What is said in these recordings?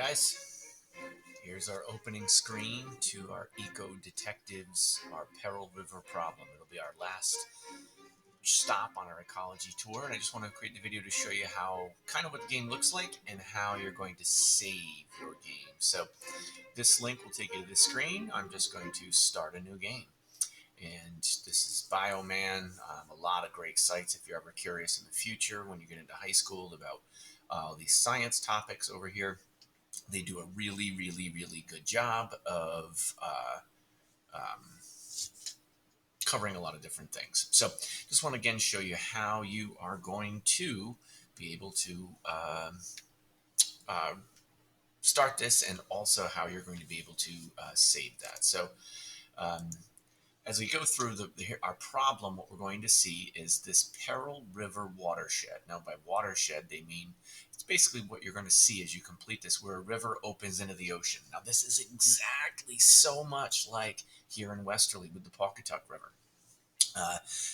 Guys, here's our opening screen to our Eco Detectives, our Peril River problem. It'll be our last stop on our ecology tour, and I just want to create the video to show you how kind of what the game looks like and how you're going to save your game. So this link will take you to the screen. I'm just going to start a new game. And this is Bioman. A lot of great sites if you're ever curious in the future when you get into high school about these science topics over here. They do a really good job of covering a lot of different things. So just want to again show you how you are going to be able to uh, start this, and also how you're going to be able to save that. So um, as we go through our problem, what we're going to see is this Peril River watershed. Now, by watershed, they mean it's basically what you're going to see as you complete this, where a river opens into the ocean. Now, this is exactly so much like here in Westerly with the Pawcatuck River.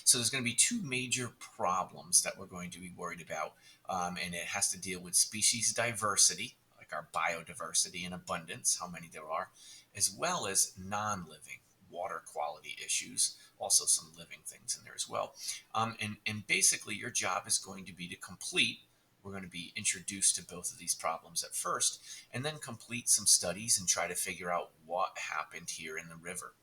So there's going to be two major problems that we're going to be worried about, and it has to deal with species diversity, like our biodiversity and abundance, how many there are, as well as non-living water quality issues, also some living things in there as well. And basically your job is going to be to complete, we're going to be introduced to both of these problems at first, and then complete some studies and try to figure out what happened here in the river.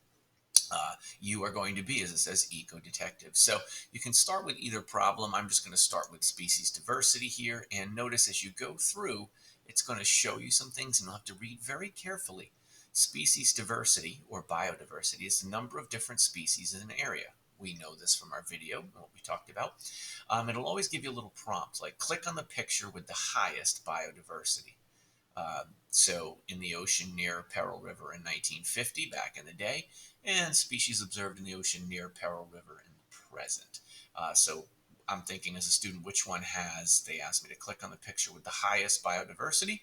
You are going to be, as it says, eco-detective. So you can start with either problem. I'm just going to start with species diversity here. And notice as you go through, it's going to show you some things, and you'll have to read very carefully. Species diversity, or biodiversity, is the number of different species in an area. We know this from our video, what we talked about. It'll always give you a little prompt, like click on the picture with the highest biodiversity. So in the ocean near Peril River in 1950, back in the day, and species observed in the ocean near Peril River in the present. So I'm thinking as a student, which one has, they asked me to click on the picture with the highest biodiversity.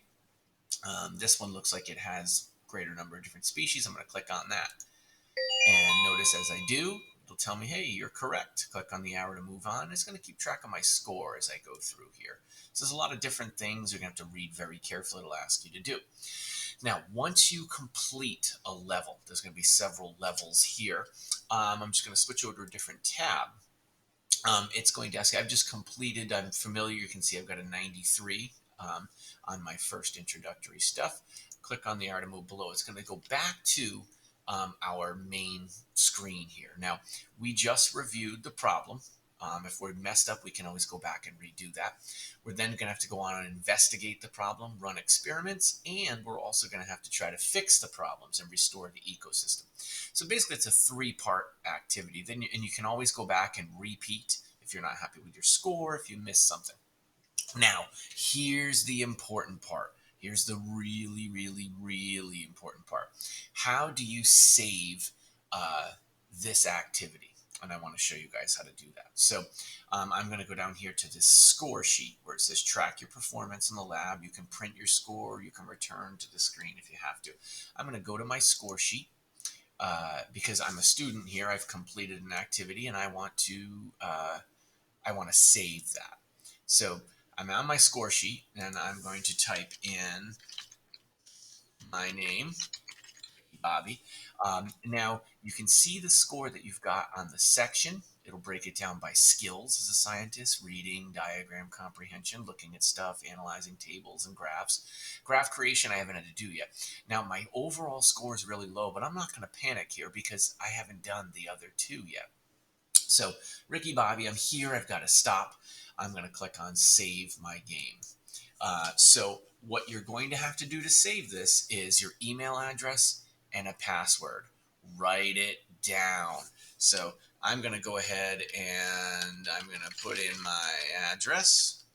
This one looks like it has greater number of different species. I'm going to click on that. And notice as I do, it'll tell me, hey, you're correct. Click on the arrow to move on. It's going to keep track of my score as I go through here. So there's a lot of different things you're going to have to read very carefully. It'll ask you to do. Now, once you complete a level, there's going to be several levels here. I'm just going to switch over to a different tab. It's going to ask you, I've just completed, I'm familiar, you can see I've got a 93 on my first introductory stuff. Click on the arrow to move below. It's going to go back to our main screen here. Now, we just reviewed the problem. If we're messed up, we can always go back and redo that. We're then going to have to go on and investigate the problem, run experiments, and we're also going to have to try to fix the problems and restore the ecosystem. So basically, it's a three-part activity. And you can always go back and repeat if you're not happy with your score, if you missed something. Now, here's the important part. Here's the really important part. How do you save this activity? And I want to show you guys how to do that. So I'm going to go down here to this score sheet where it says track your performance in the lab. You can print your score. You can return to the screen if you have to. I'm going to go to my score sheet because I'm a student here. I've completed an activity and I want to save that. So I'm on my score sheet and I'm going to type in my name, Bobby. Now you can see the score that you've got on the section. It'll break it down by skills as a scientist: reading, diagram comprehension, looking at stuff, analyzing tables and graphs. Graph creation I haven't had to do yet. Now my overall score is really low, but I'm not going to panic here because I haven't done the other two yet. So Ricky Bobby, I'm here. I've got to stop. I'm going to click on save my game. So what you're going to have to do to save this is your email address and a password. Write it down. So I'm going to go ahead and I'm going to put in my address,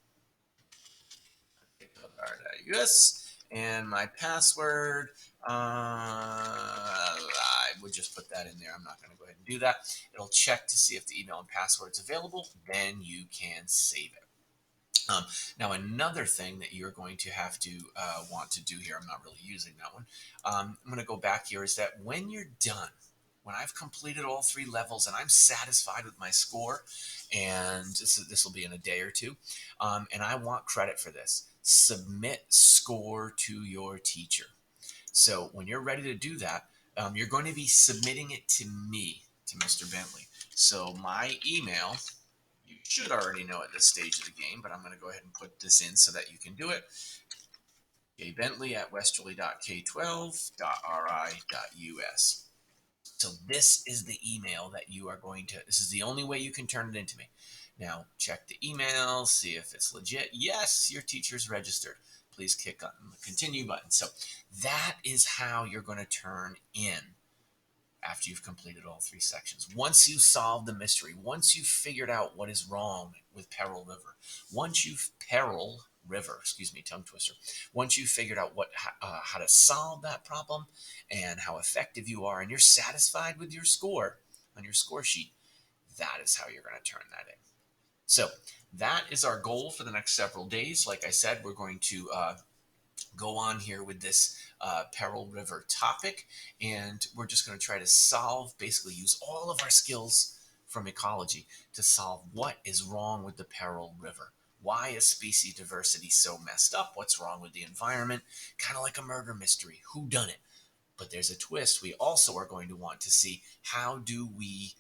US, and my password. I would just put that in there. I'm not going to go ahead and do that. It'll check to see if the email and password is available. Then you can save it. Now, another thing that you're going to have to want to do here, I'm not really using that one. I'm going to go back here, is that when you're done, when I've completed all three levels and I'm satisfied with my score, and this will be in a day or two, and I want credit for this, submit score to your teacher. So when you're ready to do that, you're going to be submitting it to me, to Mr. Bentley. So my email, you should already know at this stage of the game, but I'm going to go ahead and put this in so that you can do it. Bentley at westerly.k12.ri.us. So this is the email that you are going to, this is the only way you can turn it into me. Now check the email, see if it's legit. Yes, your teacher's registered. Please click on the continue button. So that is how you're going to turn in after you've completed all three sections. Once you solve the mystery, once you've figured out what is wrong with Peril River, excuse me, tongue twister. Once you've figured out how to solve that problem and how effective you are, and you're satisfied with your score on your score sheet, that is how you're going to turn that in. So that is our goal for the next several days. Like I said, we're going to go on here with this Peril River topic, and we're just going to try to solve, basically use all of our skills from ecology to solve what is wrong with the Peril River. Why is species diversity so messed up? What's wrong with the environment? Kind of like a murder mystery. Who done it? But there's a twist. We also are going to want to see, how do we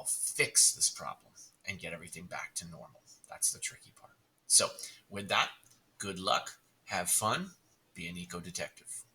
fix this problem and get everything back to normal. That's the tricky part. So with that, good luck, have fun, be an eco detective.